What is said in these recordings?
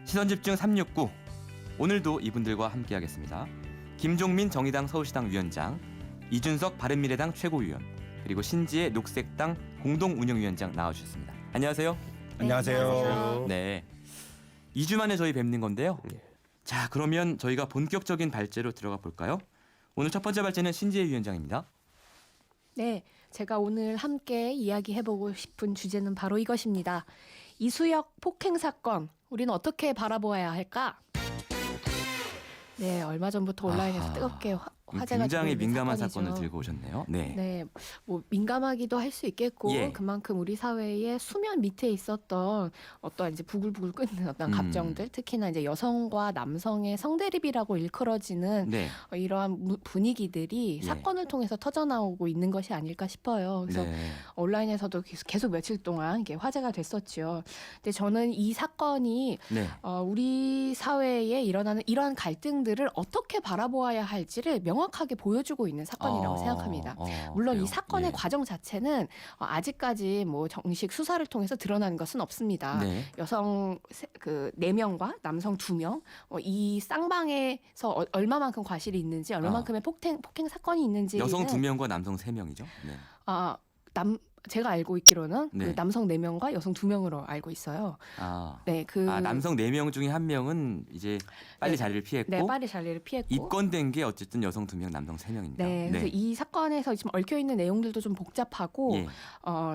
시선집중 369. 오늘도 이분들과 함께하겠습니다. 김종민 정의당 서울시당 위원장, 이준석 바른미래당 최고위원, 그리고 신지혜 녹색당 공동운영위원장 나와주셨습니다. 안녕하세요. 안녕하세요. 네, 2주 만에 저희 뵙는 건데요. 자, 그러면 저희가 본격적인 발제로 들어가 볼까요? 오늘 첫 번째 발제는 신지혜 위원장입니다. 네, 제가 오늘 함께 이야기해보고 싶은 주제는 바로 이것입니다. 이수역 폭행 사건, 우리는 어떻게 바라보아야 할까? 네, 얼마 전부터 온라인에서 아하. 뜨겁게 화제가 굉장히 되고 있는 민감한 사건이죠. 사건을 들고 오셨네요. 네. 네, 뭐 민감하기도 할 수 있겠고 예. 그만큼 우리 사회의 수면 밑에 있었던 어떤 이제 부글부글 끓는 어떤 감정들, 특히나 이제 여성과 남성의 성대립이라고 일컬어지는 네. 이러한 분위기들이 예. 사건을 통해서 터져나오고 있는 것이 아닐까 싶어요. 그래서 네. 온라인에서도 계속 며칠 동안 이게 화제가 됐었죠. 근데 저는 이 사건이 네. 우리 사회에 일어나는 이러한 갈등들을 어떻게 바라보아야 할지를 명확하게 보여주고 있는 사건이라고 생각합니다. 물론 그래요? 이 사건의 예. 과정 자체는 아직까지 뭐 정식 수사를 통해서 드러난 것은 없습니다. 네. 여성 그 4명과 남성 2명 이 쌍방에서 얼마만큼 과실이 있는지 얼마만큼의 폭행 사건이 있는지 여성 2명과 남성 3명이죠. 네. 제가 알고 있기로는 네. 그 남성 4명과 여성 2명으로 알고 있어요. 네, 남성 4명 중에 1명은 이제 빨리 네. 자리를 피했고, 네, 빨리 자리를 피했고 입건된 게 어쨌든 여성 2명, 남성 3명입니다. 네, 그래서 이 사건에서 지금 얽혀 있는 내용들도 좀 복잡하고 예.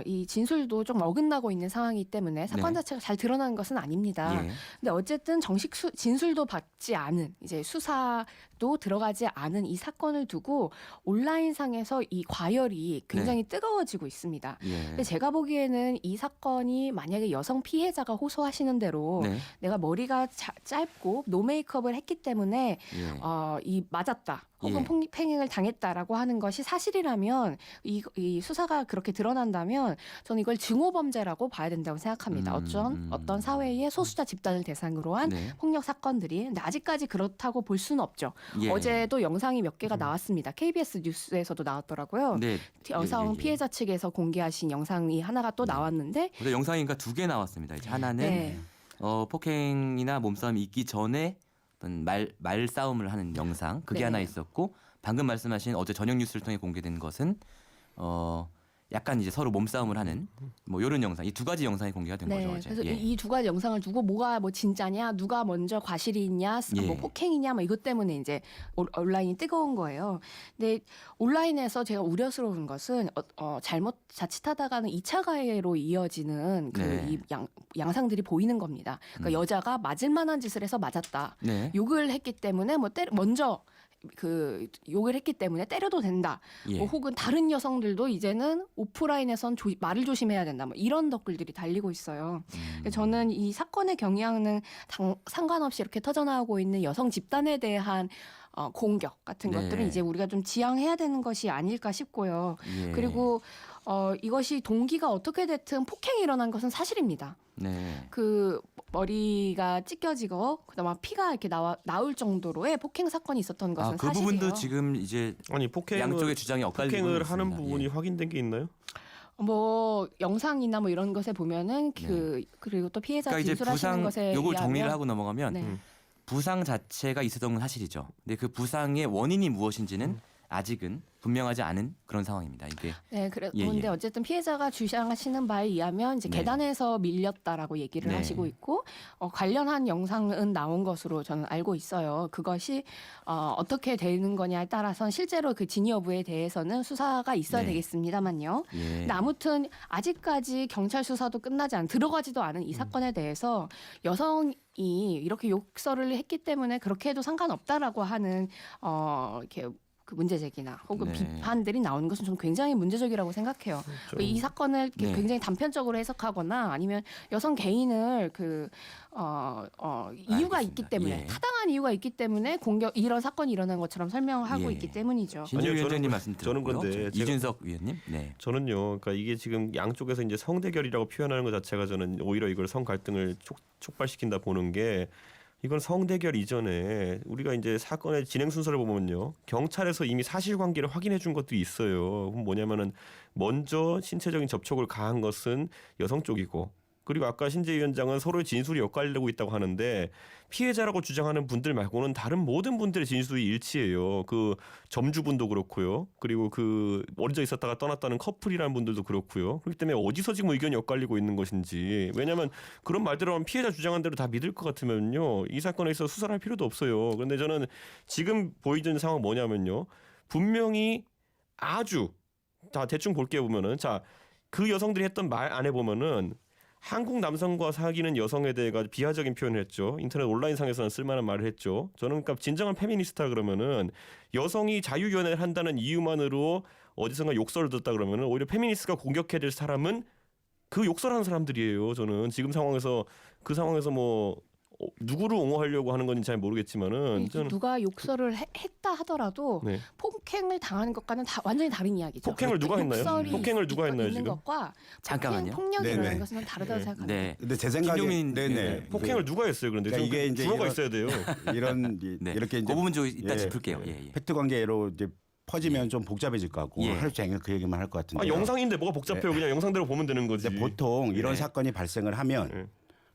이 진술도 좀 어긋나고 있는 상황이기 때문에 사건 네. 자체가 잘 드러나는 것은 아닙니다. 예. 근데 어쨌든 정식 진술도 받지 않은 이제 수사도 들어가지 않은 이 사건을 두고 온라인상에서 이 과열이 굉장히 뜨거워지고 있습니다. 예. 근데 제가 보기에는 이 사건이 만약에 여성 피해자가 호소하시는 대로 네. 내가 머리가 짧고 노 메이크업을 했기 때문에 예. 이 맞았다 혹은 예. 폭행을 당했다라고 하는 것이 사실이라면 이 수사가 그렇게 드러난다면 저는 이걸 증오범죄라고 봐야 된다고 생각합니다. 어떤 사회의 소수자 집단을 대상으로 한 네. 폭력 사건들이. 근데 아직까지 그렇다고 볼 수는 없죠. 예. 어제도 영상이 몇 개가 나왔습니다. KBS 뉴스에서도 나왔더라고요. 네. 여성 예, 예. 피해자 측에서 공개하신 영상이 하나가 또 나왔는데 근데 영상인가 2개 나왔습니다. 이제 하나는 네. 폭행이나 몸싸움이 있기 전에 어떤 말싸움을 하는 영상 그게 네. 하나 있었고, 방금 말씀하신 어제 저녁 뉴스를 통해 공개된 것은 약간 이제 서로 몸싸움을 하는 뭐 이런 영상, 이 2가지 영상이 공개가 된 거죠. 어제. 그래서 예. 이 2가지 영상을 두고 뭐가 뭐 진짜냐, 누가 먼저 과실이 있냐, 예. 뭐 폭행이냐, 뭐 이것 때문에 이제 온라인이 뜨거운 거예요. 근데 온라인에서 제가 우려스러운 것은 잘못 자칫하다가는 2차 가해로 이어지는 네. 이 양상들이 보이는 겁니다. 그러니까 여자가 맞을 만한 짓을 해서 맞았다. 네. 욕을 했기 때문에 먼저 욕을 했기 때문에 때려도 된다. 예. 뭐 혹은 다른 여성들도 이제는 오프라인에선 말을 조심해야 된다. 뭐 이런 댓글들이 달리고 있어요. 그래서 저는 이 사건의 경향은 상관없이 이렇게 터져나오고 있는 여성 집단에 대한 공격 같은 네. 것들은 이제 우리가 좀 지양해야 되는 것이 아닐까 싶고요. 예. 그리고 이것이 동기가 어떻게 됐든 폭행이 일어난 것은 사실입니다. 네. 그 머리가 찢겨지고 그다음에 피가 이렇게 나올 정도로의 폭행 사건이 있었던 것은 그 사실이에요. 부분도 지금 이제 아니 양쪽의 주장이 엇갈리고 폭행을 있습니다. 하는 부분이 예. 확인된 게 있나요? 뭐 영상이나 뭐 이런 것에 보면은 그리고 또 피해자 그러니까 이제 진술하시는 부상 것에 요걸 의하면 정리를 하고 넘어가면 네. 부상 자체가 있었던 건 사실이죠. 근데 그 부상의 원인이 무엇인지는 아직은 분명하지 않은 그런 상황입니다. 이게 네, 그런데 어쨌든 피해자가 주장하시는 바에 의하면 이제 네. 계단에서 밀렸다라고 얘기를 네. 하시고 있고 관련한 영상은 나온 것으로 저는 알고 있어요. 그것이 어떻게 되는 거냐에 따라서는 실제로 그 진위 여부에 대해서는 수사가 있어야 네. 되겠습니다만요. 예. 근데 아무튼 아직까지 경찰 수사도 들어가지도 않은 이 사건에 대해서 여성이 이렇게 욕설을 했기 때문에 그렇게 해도 상관없다라고 하는 이렇게 그 문제 제기나 혹은 네. 비판들이 나오는 것은 저는 굉장히 문제적이라고 생각해요. 이 사건을 네. 굉장히 단편적으로 해석하거나 아니면 여성 개인을 이유가 알겠습니다. 있기 때문에 예. 타당한 이유가 있기 때문에 이런 사건이 일어난 것처럼 설명하고 예. 있기 때문이죠. 신지 아니요, 위원장님 저는 말씀 저는 들었고요. 근데 제가- 이준석 위원님. 네. 저는요, 그러니까 이게 지금 양쪽에서 이제 성대결이라고 표현하는 것 자체가 저는 오히려 이걸 성 갈등을 촉발시킨다 보는 게, 이건 성대결 이전에 우리가 이제 사건의 진행 순서를 보면요, 경찰에서 이미 사실관계를 확인해 준 것도 있어요. 그럼 뭐냐면은 먼저 신체적인 접촉을 가한 것은 여성 쪽이고 그리고 아까 신재 위원장은 서로의 진술이 엇갈리고 있다고 하는데 피해자라고 주장하는 분들 말고는 다른 모든 분들의 진술이 일치해요. 그 점주분도 그렇고요. 그리고 그 멀어져 있었다가 떠났다는 커플이라는 분들도 그렇고요. 그렇기 때문에 어디서 지금 의견이 엇갈리고 있는 것인지. 왜냐하면 그런 말대로 하면 피해자 주장한 대로 다 믿을 것 같으면요. 이 사건에 있어서 수사를 할 필요도 없어요. 그런데 저는 지금 보이는 상황은 뭐냐면요. 분명히 아주 다 대충 볼게 보면은 자, 그 여성들이 했던 말 안에 보면은 한국 남성과 사귀는 여성에 대해 비하적인 표현을 했죠. 인터넷 온라인상에서는 쓸만한 말을 했죠. 저는 그러니까 진정한 페미니스트라 그러면은 여성이 자유연애를 한다는 이유만으로 어디선가 욕설을 듣다 그러면은 오히려 페미니스트가 공격해야 될 사람은 그 욕설하는 사람들이에요. 저는 지금 상황에서 그 상황에서 뭐 누구를 옹호하려고 하는 건지 잘 모르겠지만은 저는 누가 욕설을 했다 하더라도 네. 폭행을 당하는 것과는 완전히 다른 이야기죠. 폭행을 누가 했나요? 욕설이 폭행을 누가 했나요, 있는 지금? 것과 잠깐만요. 폭력이 네네. 일어나는 것은 다르다고 네. 생각합니다. 네. 근데 제 생각에 김종민 네네 폭행을 누가 했어요? 그런데 그러니까 이게 이제 주어가 이런- 있어야 돼요. 이런 네. 이렇게 이제 그 부분 좀 이따 예. 짚을게요. 예, 예. 팩트 관계로 이제 퍼지면 좀 복잡해질 것 같고 예. 하루 종일 그 얘기만 할 것 같은데. 영상인데 뭐가 복잡해요? 그냥 영상대로 보면 되는 거지. 보통 이런 네. 사건이 발생을 하면 네.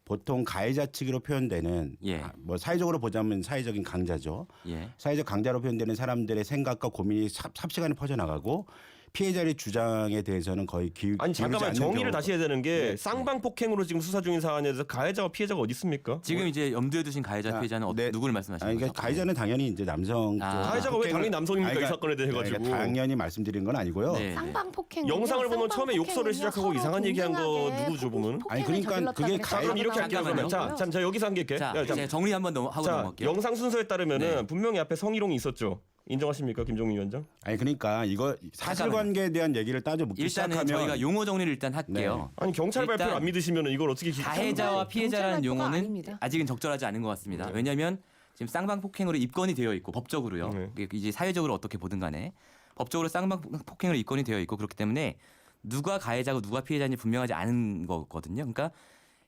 보통 가해자 측으로 표현되는 예. 뭐 사회적으로 보자면 사회적인 강자죠. 예. 사회적 강자로 표현되는 사람들의 생각과 고민이 삽시간에 퍼져나가고 피해자의 주장에 대해서는 거의 아니 잠깐만 정의를 다시 해야 되는 게 네. 쌍방 폭행으로 지금 수사 중인 사안에서 가해자와 피해자가 어디 있습니까? 지금 이제 염두에 두신 가해자 아, 피해자는 네. 누구를 말씀하시는 아니, 거죠? 그러니까 가해자는 당연히 이제 남성 쪽 가해자가 왜 당연히 남성입니까? 이 사건에 대해 가지고. 그러니까 당연히 말씀드린 건 아니고요. 네. 쌍방 폭행 영상을 보면 처음에 욕설을 시작하고 이상한 얘기한 거 누구죠, 보면? 아니, 그러니까 그게 자 그럼 이렇게 할게요. 그러면 자 여기서 한 게 이렇게. 자, 야, 이제 정리 한번 하고 자 넘어갈게요. 영상 순서에 따르면은 네. 분명히 앞에 성희롱이 있었죠. 인정하십니까, 김종민 위원장? 아니 그러니까 이거 사실관계에 대한 얘기를 따져 묻기 일단은 시작하면 저희가 용어 정리를 일단 할게요. 아니 경찰 일단 발표를 안 믿으시면 이걸 어떻게 가해자와 경찰 피해자라는 발표가 용어는 아닙니다. 아직은 적절하지 않은 것 같습니다. 네. 왜냐하면 지금 쌍방 폭행으로 입건이 되어 있고 법적으로요. 네. 이제 사회적으로 어떻게 보든 간에 법적으로 쌍방 폭행으로 입건이 되어 있고 그렇기 때문에 누가 가해자고 누가 피해자인지 분명하지 않은 거거든요. 그러니까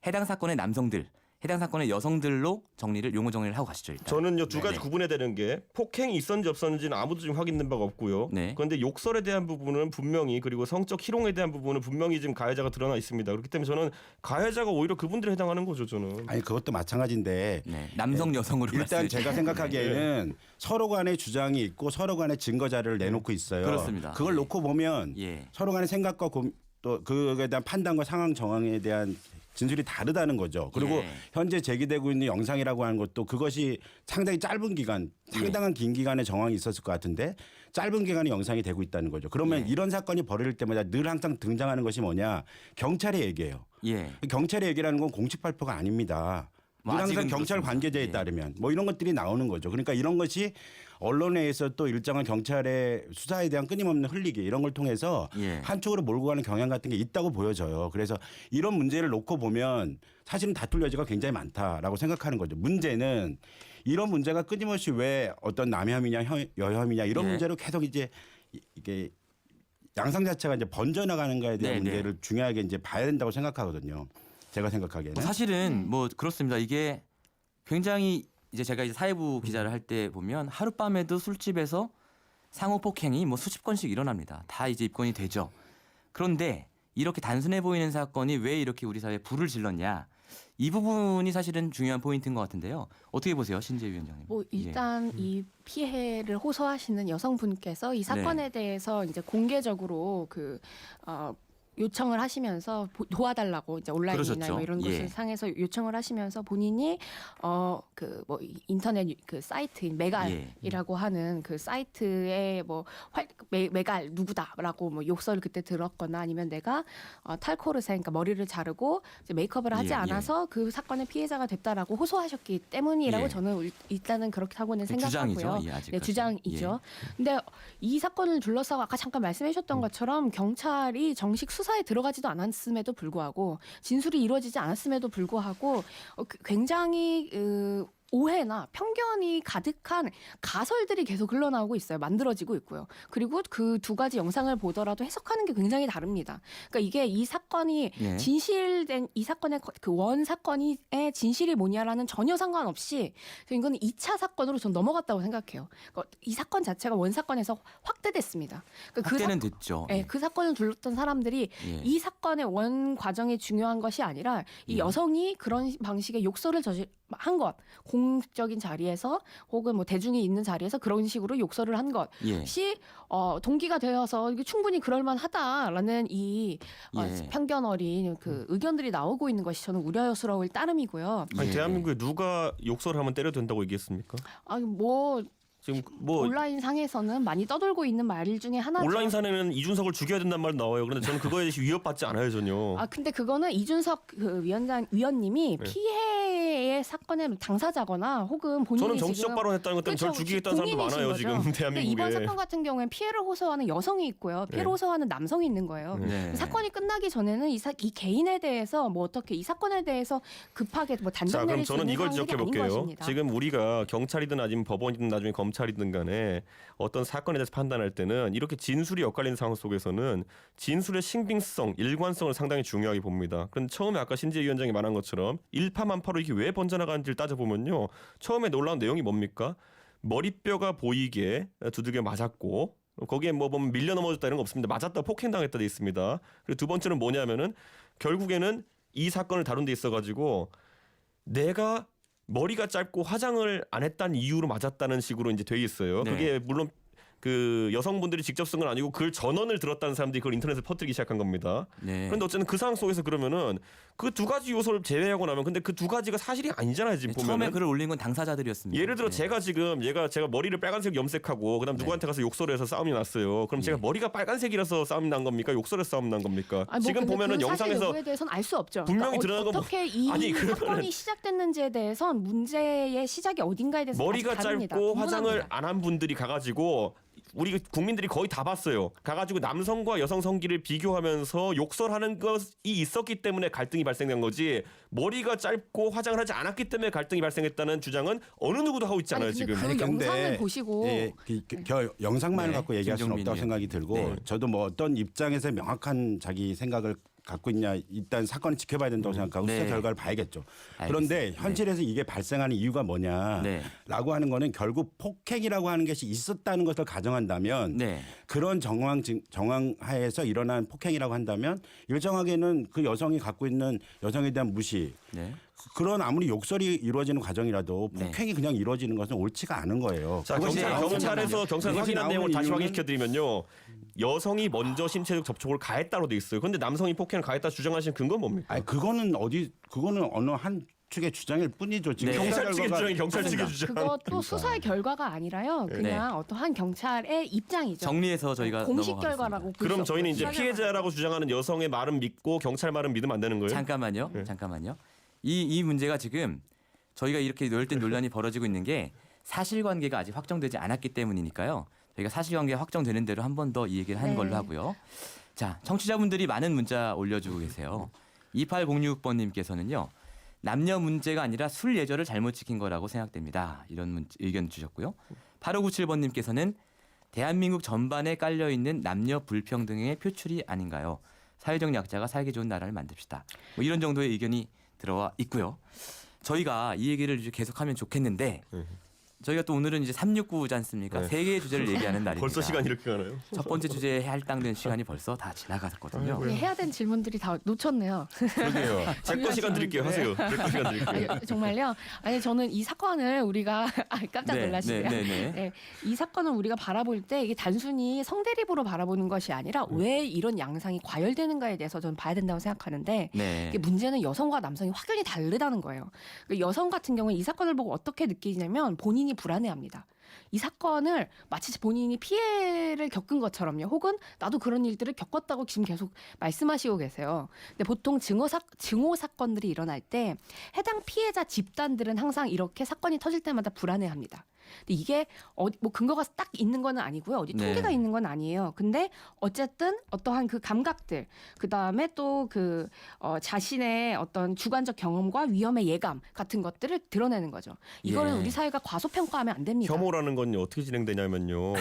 해당 사건의 남성들, 해당 사건의 여성들로 용어 정리를 하고 가시죠. 일단. 저는요 두 가지 네네. 구분해야 되는 게 폭행이 있었는지 없었는지는 아무도 지금 확인된 바가 없고요. 네. 그런데 욕설에 대한 부분은 분명히 그리고 성적 희롱에 대한 부분은 분명히 지금 가해자가 드러나 있습니다. 그렇기 때문에 저는 가해자가 오히려 그분들에 해당하는 거죠. 저는. 아니 그것도 마찬가지인데 네. 남성 여성으로 일단 말씀해 제가 주시면. 생각하기에는 서로 간의 주장이 있고 서로 간의 증거 자료를 내놓고 있어요. 그렇습니다. 그걸 예. 놓고 보면 예. 서로 간의 생각과 또 그에 대한 판단과 상황 정황에 대한 진술이 다르다는 거죠. 그리고 예. 현재 제기되고 있는 영상이라고 하는 것도 그것이 상당히 짧은 기간, 상당한 긴 기간의 정황이 있었을 것 같은데 짧은 기간에 영상이 되고 있다는 거죠. 그러면 예. 이런 사건이 벌어질 때마다 늘 항상 등장하는 것이 뭐냐? 경찰의 얘기예요. 예. 경찰의 얘기라는 건 공식 발표가 아닙니다. 뭐 늘 항상 아직은 경찰 그렇습니다. 관계자에 예. 따르면 뭐 이런 것들이 나오는 거죠. 그러니까 이런 것이 언론에 의해서 또 일정한 경찰의 수사에 대한 끊임없는 흘리기 이런 걸 통해서 예. 한쪽으로 몰고 가는 경향 같은 게 있다고 보여져요. 그래서 이런 문제를 놓고 보면 사실은 다툴 여지가 굉장히 많다라고 생각하는 거죠. 문제는 이런 문제가 끊임없이 왜 어떤 남혐이냐 여혐이냐 이런 예. 문제로 계속 이제 이게 양상 자체가 이제 번져나가는가에 대한 네, 문제를 중요하게 이제 봐야 된다고 생각하거든요. 제가 생각하기에는. 사실은 뭐 그렇습니다. 이게 굉장히 이제 제가 이제 사회부 기자를 할 때 보면 하룻밤에도 술집에서 상호 폭행이 뭐 수십 건씩 일어납니다. 다 이제 입건이 되죠. 그런데 이렇게 단순해 보이는 사건이 왜 이렇게 우리 사회에 불을 질렀냐? 이 부분이 사실은 중요한 포인트인 것 같은데요. 어떻게 보세요, 신재 위원장님? 뭐 일단 이 피해를 호소하시는 여성분께서 이 사건에 대해서 이제 공개적으로 요청을 하시면서 도와달라고 이제 온라인이나 그러셨죠. 뭐 이런 예. 곳을 상에서 요청을 하시면서 본인이 인터넷 그 사이트인 메갈이라고 하는 그 사이트에 뭐 메갈 누구다라고 뭐 욕설을 그때 들었거나 아니면 내가 탈코르세 그러니까 머리를 자르고 이제 메이크업을 하지 예, 않아서 그 사건의 피해자가 됐다라고 호소하셨기 때문이라고 예. 저는 일단은 그렇다고는 생각하고요. 주장이죠. 예, 아직까지. 네, 주장이죠. 근데 이 사건을 둘러싸고 아까 잠깐 말씀해 주셨던 것처럼 경찰이 정식 수사에 들어가지도 않았음에도 불구하고 진술이 이루어지지 않았음에도 불구하고 굉장히 오해나 편견이 가득한 가설들이 계속 흘러나오고 있어요. 만들어지고 있고요. 그리고 그 두 가지 영상을 보더라도 해석하는 게 굉장히 다릅니다. 그러니까 이게 이 사건이 예. 진실된 이 사건의 그 원 사건의 진실이 뭐냐라는 전혀 상관없이 이건 2차 사건으로 전 넘어갔다고 생각해요. 그러니까 이 사건 자체가 원 사건에서 확대됐습니다. 그러니까 확대는 됐죠. 네, 그 사건을 둘렀던 사람들이 예. 이 사건의 원 과정이 중요한 것이 아니라 이 여성이 그런 방식의 욕설을 한 것, 공적인 자리에서 혹은 뭐 대중이 있는 자리에서 그런 식으로 욕설을 한 예. 것이 동기가 되어서 이게 충분히 그럴만하다라는 이 예. 편견 어린 그 의견들이 나오고 있는 것이 저는 우려스러울 따름이고요. 아니 예. 대한민국에 누가 욕설을 하면 때려도 된다고 얘기했습니까? 아니 뭐 지금 뭐 온라인 상에서는 많이 떠돌고 있는 말 중에 하나죠. 온라인 사내는 이준석을 죽여야 된다는 말 나와요. 그런데 저는 그거에 대해서 위협받지 않아요 전혀. 아 근데 그거는 이준석 그 위원님이 네. 피해의 사건의 당사자거나 혹은 본인이 저는 정치적 지금 발언했다는 것 때문에 저를 그렇죠. 죽이겠다는 사람도 국민이신 많아요 거죠. 지금 근데 대한민국에. 이번 사건 같은 경우에는 피해를 호소하는 여성이 있고요. 피해를 네. 호소하는 남성이 있는 거예요. 네. 사건이 끝나기 전에는 이 개인에 대해서 뭐 어떻게 이 사건에 대해서 급하게 뭐 단정 자 그럼 내릴 수 저는 있는 이걸 상황들이 지적해 아닌 볼게요. 것입니다. 지금 우리가 경찰이든 아니면 법원이든 나중에 검찰이든 간에 어떤 사건에 대해서 판단할 때는 이렇게 진술이 엇갈리는 상황 속에서는 진술의 신빙성, 일관성을 상당히 중요하게 봅니다. 그런데 처음에 아까 신재 위원장이 말한 것처럼 일파만파로 이게 왜 번져나가는지를 따져보면요. 처음에 놀라운 내용이 뭡니까? 머리뼈가 보이게 두들겨 맞았고 거기에 뭐 보면 밀려 넘어졌다 이런 거 없습니다. 맞았다 폭행당했다 돼 있습니다. 그리고 두 번째는 뭐냐면은 결국에는 이 사건을 다룬 데 있어가지고 내가 머리가 짧고 화장을 안 했다는 이유로 맞았다는 식으로 이제 돼 있어요. 네. 그게 물론 그 여성분들이 직접 쓴 건 아니고 그 전원을 들었다는 사람들이 그걸 인터넷에 퍼뜨리기 시작한 겁니다. 네. 그런데 어쨌든 그 상황 속에서 그러면은 그 두 가지 요소를 제외하고 나면 근데 그 두 가지가 사실이 아니잖아요 지금 처음에 보면은. 글을 올린 건 당사자들이었습니다. 예를 들어 네. 제가 머리를 빨간색 염색하고 그다음 누구한테 가서 욕설을 해서 싸움이 났어요. 그럼 제가 예. 머리가 빨간색이라서 싸움이 난 겁니까? 욕설에서 싸움 난 겁니까? 아니, 뭐 지금 근데 보면은 그 사실 영상에서 여부에 대해서는 알 수 없죠. 분명히 드러난 건 뭐- 어떻게 이 아니, 그러면은- 사건이 시작됐는지에 대해선 문제의 시작이 어딘가에 대해서 머리가 아직 다릅니다. 짧고 화장을 분분합니다. 안 한 분들이 가가지고 우리 국민들이 거의 다 봤어요. 가가지고 남성과 여성 성기를 비교하면서 욕설하는 것이 있었기 때문에 갈등이 발생된 거지. 머리가 짧고 화장을 하지 않았기 때문에 갈등이 발생했다는 주장은 어느 누구도 하고 있잖아요 아니, 근데 지금. 그 영상을 보시고 영상만을 네, 갖고 얘기할 수는 없다고 김종민 생각이 들고 네. 저도 뭐 어떤 입장에서 명확한 자기 생각을 갖고 있냐 일단 사건을 지켜봐야 된다고 생각하고 네. 수사 결과를 봐야겠죠. 알겠습니다. 그런데 현실에서 이게 발생하는 이유가 뭐냐라고 네. 하는 거는 결국 폭행이라고 하는 것이 있었다는 것을 가정한다면 네. 그런 정황 하에서 일어난 폭행이라고 한다면 일정하게는 그 여성이 갖고 있는 여성에 대한 무시 네. 그런 아무리 욕설이 이루어지는 과정이라도 네. 폭행이 그냥 이루어지는 것은 옳지가 않은 거예요. 자, 그것이 경찰에서 그것이 확인한 나오는 내용을 다시 이유는 확인시켜드리면요. 여성이 먼저 신체적 접촉을 가했다로 돼 있어요. 그런데 남성이 폭행을 가했다 주장하시는 근거는 뭡니까? 아니 그거는 어느 한 측의 주장일 뿐이죠. 지금 네. 경찰 수사 측의 결과가- 주장이 경찰 측의 주장. 그것도 그러니까. 수사의 결과가 아니라요. 그냥 어떠한 경찰의 입장이죠. 정리해서 저희가 공식 넘어가겠습니다. 결과라고 볼 그럼 수 저희는 없고요. 이제 수사 피해자라고 주장하는 여성의 말은 믿고 경찰 말은 믿으면 안 되는 거예요? 잠깐만요. 네. 잠깐만요. 이 문제가 지금 저희가 이렇게 열띤 논란이 벌어지고 있는 게 사실관계가 아직 확정되지 않았기 때문이니까요. 저희가 사실관계가 확정되는 대로 한 번 더 이 얘기를 하는 네. 걸로 하고요. 자, 청취자분들이 많은 문자 올려주고 계세요. 2806번님께서는요. 남녀 문제가 아니라 술 예절을 잘못 지킨 거라고 생각됩니다. 이런 의견 주셨고요. 8597번님께서는 대한민국 전반에 깔려있는 남녀 불평등의 표출이 아닌가요? 사회적 약자가 살기 좋은 나라를 만듭시다. 뭐 이런 정도의 의견이 들어와 있고요. 저희가 이 얘기를 이제 계속하면 좋겠는데 저희가 또 오늘은 이제 369지 않습니까? 네. 세 개의 주제를 얘기하는 날입니다. 벌써 시간이 이렇게 가나요? 첫 번째 주제에 할당된 시간이 벌써 다 지나갔거든요. 네, 해야 된 질문들이 다 놓쳤네요. 그러게요. 제거 시간 드릴게요. 하세요. 제거 시간 드릴게요. 아니, 정말요? 아니 저는 이 사건을 우리가 깜짝 놀라시네요. 네, 이 사건을 우리가 바라볼 때 이게 단순히 성대립으로 바라보는 것이 아니라 왜 이런 양상이 과열되는가에 대해서 저는 봐야 된다고 생각하는데 네. 이게 문제는 여성과 남성이 확연히 다르다는 거예요. 그 여성 같은 경우는 이 사건을 보고 어떻게 느끼냐면 본인이 불안해합니다. 이 사건을 마치 본인이 피해를 겪은 것처럼요. 혹은 나도 그런 일들을 겪었다고 지금 계속 말씀하시고 계세요. 근데 보통 증오 사건들이 일어날 때 해당 피해자 집단들은 항상 이렇게 사건이 터질 때마다 불안해합니다. 근데 이게 뭐 근거가 딱 있는 건 아니고요. 어디 네. 통계가 있는 건 아니에요. 근데 어쨌든 어떠한 그 감각들, 그 다음에 또 그 자신의 어떤 주관적 경험과 위험의 예감 같은 것들을 드러내는 거죠. 이거는 예. 우리 사회가 과소평가하면 안 됩니다. 혐오라는 건요 어떻게 진행되냐면요.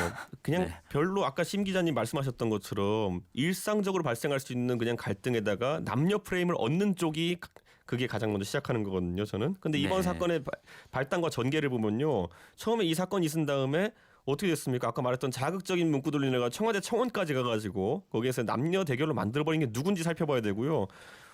그냥 네. 별로 아까 심 기자님 말씀하셨던 것처럼 일상적으로 발생할 수 있는 그냥 갈등에다가 남녀 프레임을 얻는 쪽이 그게 가장 먼저 시작하는 거거든요. 저는. 근데 이번 네. 사건의 발단과 전개를 보면요. 처음에 이 사건이 있은 다음에 어떻게 됐습니까? 아까 말했던 자극적인 문구들로 인해가 청와대 청원까지 가가지고 거기에서 남녀 대결로 만들어버린 게 누군지 살펴봐야 되고요.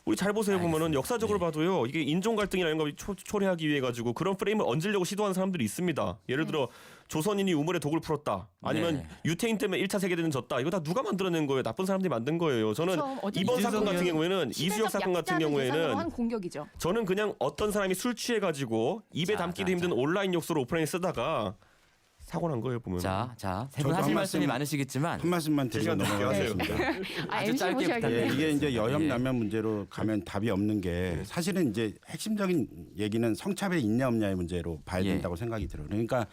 우리 잘 보세요 보면은 알겠습니다. 역사적으로 네. 봐도요. 이게 인종 갈등이라는 걸 초래하기 위해 가지고 그런 프레임을 얹으려고 시도하는 사람들이 있습니다. 예를 들어 조선인이 우물에 독을 풀었다. 아니면 네. 유태인 때문에 1차 세계대전 졌다. 이거 다 누가 만들어낸 거예요? 나쁜 사람들이 만든 거예요. 저는 그렇죠. 어쨌든 이번 사건 같은 이준석은 경우에는 시대적 이수혁 사건 같은 약자를 대상으로 경우에는 한 공격이죠. 저는 그냥 어떤 사람이 술 취해가지고 입에 자, 담기도 자, 힘든 자. 온라인 욕설을 오프라인에 쓰다가 사고 난 거예요 보면. 자, 세 저도 분 한 하실 말씀이 말씀- 많으시겠지만 한 말씀만 드리고 시간 넘어가겠습니다. 아주 MC 짧게 모셔야겠네요. 예, 이게 이제 예. 여혐 남혐 문제로 가면 답이 없는 게 사실은 이제 핵심적인 얘기는 성차별이 있냐 없냐의 문제로 봐야 예. 된다고 생각이 들어요. 그러니까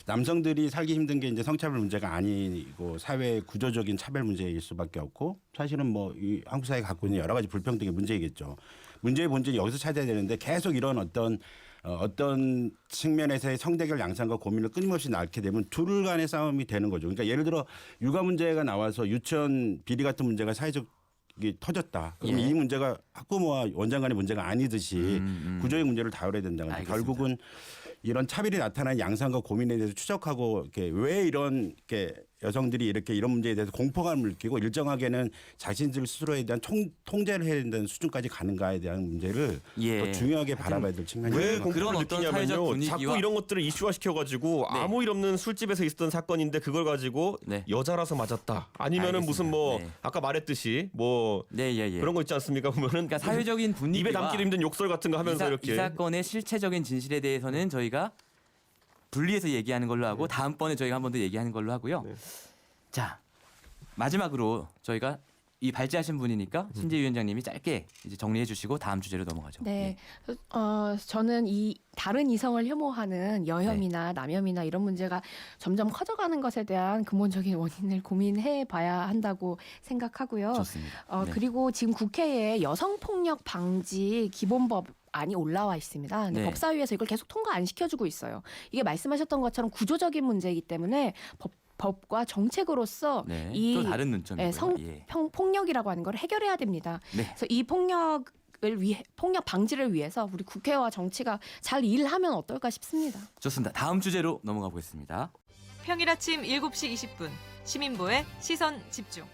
남성들이 살기 힘든 게 이제 성차별 문제가 아니고 사회의 구조적인 차별 문제일 수밖에 없고 사실은 뭐 이 한국 사회가 갖고 있는 여러 가지 불평등의 문제이겠죠. 문제의 본질이 여기서 찾아야 되는데 계속 이런 어떤 측면에서의 성대결 양상과 고민을 끊임없이 낳게 되면 둘 간의 싸움이 되는 거죠. 그러니까 예를 들어 육아 문제가 나와서 유치원 비리 같은 문제가 사회적 이 터졌다. 그럼 예. 이 문제가 학부모와 원장 간의 문제가 아니듯이 구조의 문제를 다뤄야 된다는 거죠. 알겠습니다. 결국은 이런 차별이 나타난 양상과 고민에 대해서 추적하고 이렇게 왜 이런 이렇게 여성들이 이렇게 이런 문제에 대해서 공포감을 느끼고 일정하게는 자신들 스스로에 대한 통제를 해야 된다는 수준까지 가는가에 대한 문제를 예. 더 중요하게 바라봐야 될 측면이 왜 있는 것 같아요. 그런 공포를 어떤 사회적 느끼냐면요. 분위기와 자꾸 이런 것들을 이슈화 시켜가지고 네. 아무 일 없는 술집에서 있었던 사건인데 그걸 가지고 네. 여자라서 맞았다. 아니면은 알겠습니다. 무슨 뭐 네. 아까 말했듯이 뭐 네, 예. 그런 거 있지 않습니까? 보면은 그러니까 사회적인 분위기와 입에 담기도 힘든 욕설 같은 거 하면서 이렇게 이 사건의 실체적인 진실에 대해서는 저희가 분리해서 얘기하는 걸로 하고 다음번에 저희가 한 번 더 얘기하는 걸로 하고요. 네. 자, 마지막으로 저희가 이 발제하신 분이니까 신재 위원장님이 짧게 이제 정리해 주시고 다음 주제로 넘어가죠. 네, 저는 이 다른 이성을 혐오하는 여혐이나 남혐이나 이런 문제가 점점 커져가는 것에 대한 근본적인 원인을 고민해봐야 한다고 생각하고요. 좋습니다. 네. 그리고 지금 국회에 여성폭력 방지 기본법 안이 올라와 있습니다. 근데 네. 법사위에서 이걸 계속 통과 안 시켜주고 있어요. 이게 말씀하셨던 것처럼 구조적인 문제이기 때문에 법과 정책으로서 네, 이 또 다른 논점이고요. 예. 폭력이라고 하는 걸 해결해야 됩니다. 네. 그래서 이 폭력 방지를 위해서 우리 국회와 정치가 잘 일하면 어떨까 싶습니다. 좋습니다. 다음 주제로 넘어가 보겠습니다. 평일 아침 7시 20분 시민보의 시선 집중.